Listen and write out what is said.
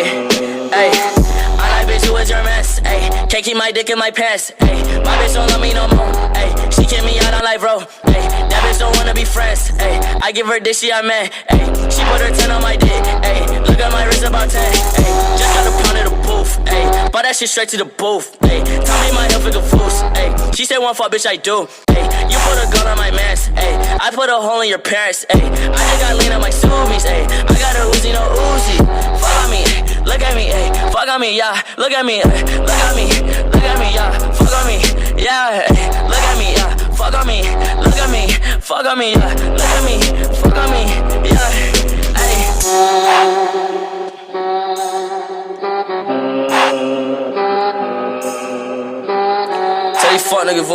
Ayy, I like bitch who is your mess, ayy. Can't keep my dick in my pants, ayy. My bitch don't love me no more, ayy. She kick me out on life, bro, ayy. That bitch don't wanna be friends, ayy. I give her dick, she a man, ayy. She put her 10 on my dick, ayy. Look at my wrist about 10, ayy. Just got a pound of the booth, ayy. Bought that shit straight to the booth, ayy. Tell me my health is a foos, ayy. She said one fuck, bitch, I do, ayy. You put a gun on my mans, ayy. I put a hole in your parents, ayy. I just got lean on my Subies, ayy. I got a Uzi, no Uzi. Fuck on me, look at me, ayy. Fuck on me, yeah. Look at me, look at me, look at me, yeah. Fuck on me, yeah. Look at me, yeah. Fuck on me, look at me, fuck on me, yeah. Look at me.